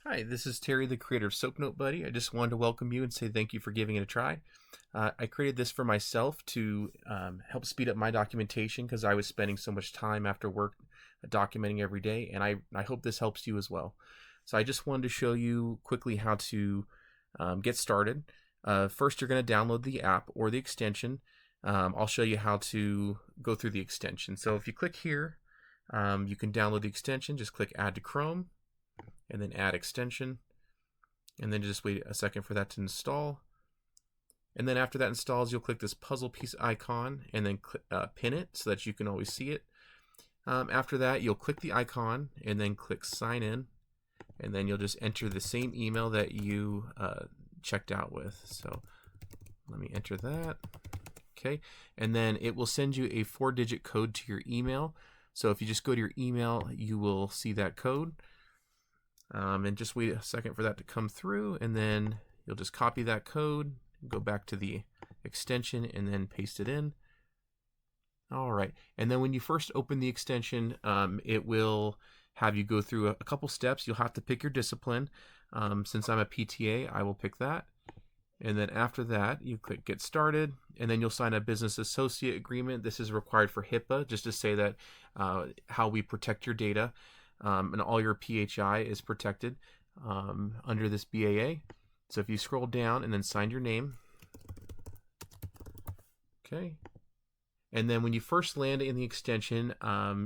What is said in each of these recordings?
Hi, this is Terry, the creator of SoapNote Buddy. I just wanted to welcome you and say thank you for giving it a try. I created this for myself to help speed up my documentation because I was spending so much time after work documenting every day, and I hope this helps you as well. So I just wanted to show you quickly how to get started. First, you're going to download the app or the extension. I'll show you how to go through the extension. So if you click here, you can download the extension. Just click Add to Chrome, and then add extension, and then just wait a second for that to install. And then after that installs, you'll click this puzzle piece icon and then pin it so that you can always see it. After that, you'll click the icon and then click sign in, and then you'll just enter the same email that you checked out with. So let me enter that. Okay, and then it will send you a 4-digit code to your email. So if you just go to your email, you will see that code. And just wait a second for that to come through, and then you'll just copy that code, go back to the extension, and then paste it in. All right, and then when you first open the extension, it will have you go through a couple steps. You'll have to pick your discipline. Since I'm a PTA, I will pick that. And then after that, you click Get Started, and then you'll sign a business associate agreement. This is required for HIPAA, just to say that how we protect your data. And all your PHI is protected under this BAA. So if you scroll down and then sign your name, okay, and then when you first land in the extension,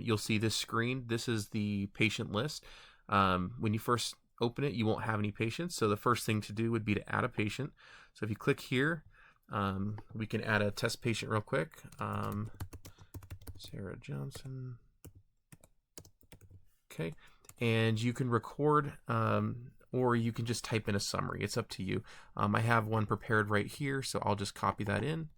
you'll see this screen. This is the patient list. When you first open it, you won't have any patients, so the first thing to do would be to add a patient. So if you click here, we can add a test patient real quick. Sarah Johnson. Okay, and you can record or you can just type in a summary. It's up to you. I have one prepared right here, so I'll just copy that in.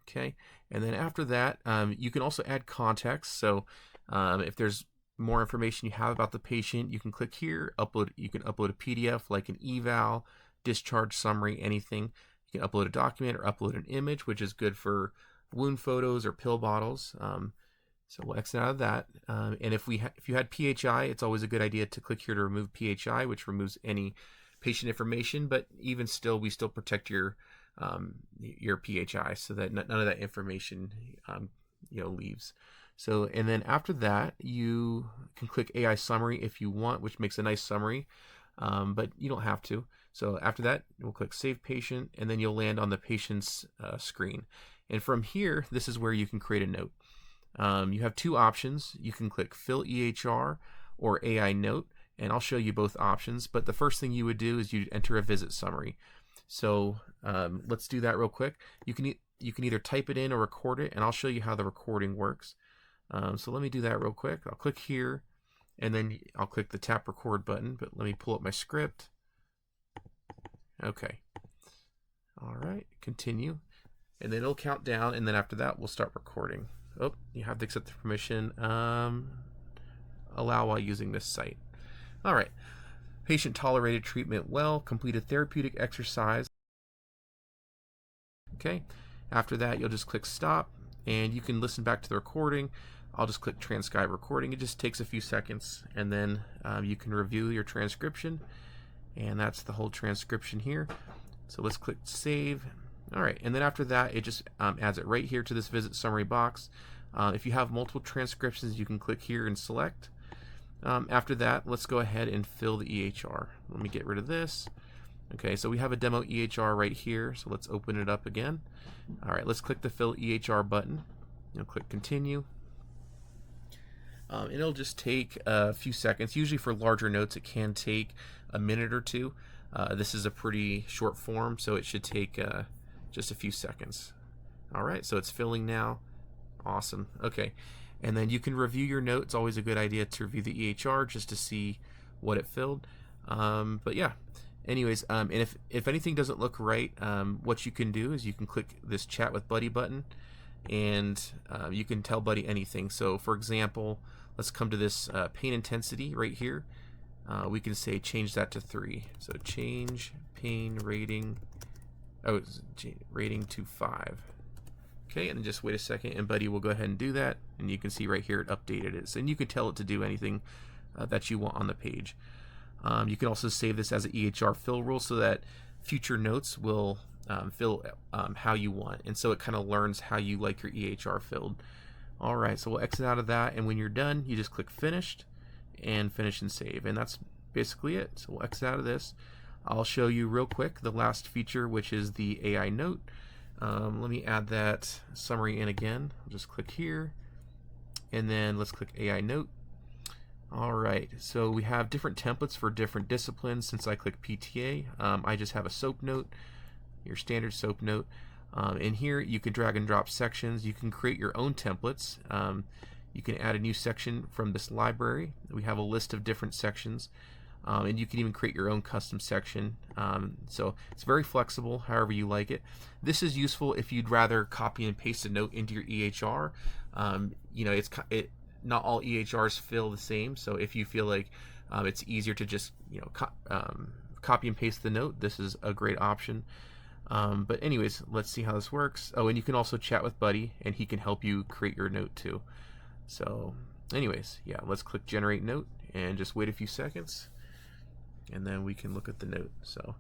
Okay, and then after that, you can also add context. So if there's more information you have about the patient, you can click here, upload. You can upload a PDF like an eval, discharge summary, anything. You can upload a document or upload an image, which is good for wound photos or pill bottles. So we'll exit out of that. And if you had PHI, it's always a good idea to click here to remove PHI, which removes any patient information. But even still, we still protect your PHI so that none of that information leaves. So, and then after that, you can click AI summary if you want, which makes a nice summary, but you don't have to. So after that, we'll click Save Patient, and then you'll land on the patient's screen. And from here, this is where you can create a note. You have two options. You can click Fill EHR or AI Note, and I'll show you both options. But the first thing you would do is you'd enter a visit summary. So let's do that real quick. You can either type it in or record it, and I'll show you how the recording works. So let me do that real quick. I'll click here, and then I'll click the tap record button. But let me pull up my script. Okay. All right. Continue, and then it'll count down, and then after that, we'll start recording. Oh, you have to accept the permission. Allow while using this site. All right. Patient tolerated treatment well, completed therapeutic exercise. Okay. After that, you'll just click stop, and you can listen back to the recording. I'll just click transcribe recording. It just takes a few seconds, and then you can review your transcription, and that's the whole transcription here. So let's click save. All right, and then after that, it just adds it right here to this visit summary box. If you have multiple transcriptions, you can click here and select. After that, let's go ahead and fill the EHR. Let me get rid of this. Okay, so we have a demo EHR right here, so let's open it up again. All right, let's click the Fill EHR button. You'll click Continue. And it'll just take a few seconds. Usually for larger notes, it can take a minute or two. This is a pretty short form, so it should take just a few seconds. All right, so it's filling now. Awesome. Okay, and then you can review your notes. It's always a good idea to review the EHR just to see what it filled. But yeah, anyways, and if anything doesn't look right, what you can do is you can click this Chat with Buddy button, and you can tell Buddy anything. So for example, let's come to this pain intensity right here. We can say change that to 3. So change pain rating. Oh, rating to 5. Okay, and then just wait a second, and Buddy will go ahead and do that, and you can see right here it updated it. So, and you can tell it to do anything that you want on the page. You can also save this as an EHR fill rule so that future notes will fill how you want, and so it kind of learns how you like your EHR filled. Alright, so we'll exit out of that, and when you're done, you just click finished and finish and save, and that's basically it. So we'll exit out of this. I'll show you real quick the last feature, which is the AI note. Let me add that summary in again. I'll just click here, and then let's click AI note. Alright, so we have different templates for different disciplines. Since I click PTA, I just have a SOAP note, your standard SOAP note. In here you can drag and drop sections. You can create your own templates. You can add a new section from this library. We have a list of different sections, and you can even create your own custom section. So it's very flexible, however you like it. This is useful if you'd rather copy and paste a note into your EHR. You know, not all EHRs feel the same, so if you feel like it's easier to just copy and paste the note, this is a great option. But anyways, let's see how this works. Oh, and you can also chat with Buddy, and he can help you create your note too. So anyways, yeah, let's click generate note and just wait a few seconds, and then we can look at the note. So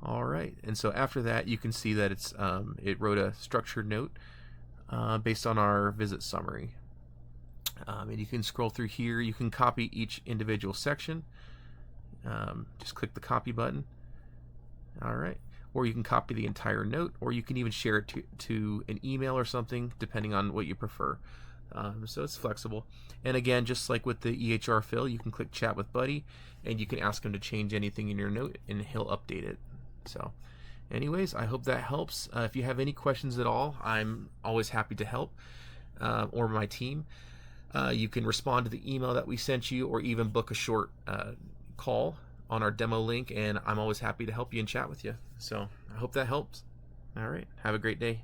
alright, and so after that you can see that it's it wrote a structured note based on our visit summary. And you can scroll through here. You can copy each individual section. Just click the copy button. Alright, or you can copy the entire note, or you can even share it to an email or something, depending on what you prefer. So it's flexible. And again, just like with the EHR Fill, you can click chat with Buddy, and you can ask him to change anything in your note, and he'll update it. So anyways, I hope that helps. If you have any questions at all, I'm always happy to help, or my team. You can respond to the email that we sent you, or even book a short call on our demo link, and I'm always happy to help you and chat with you. So I hope that helps. All right, have a great day.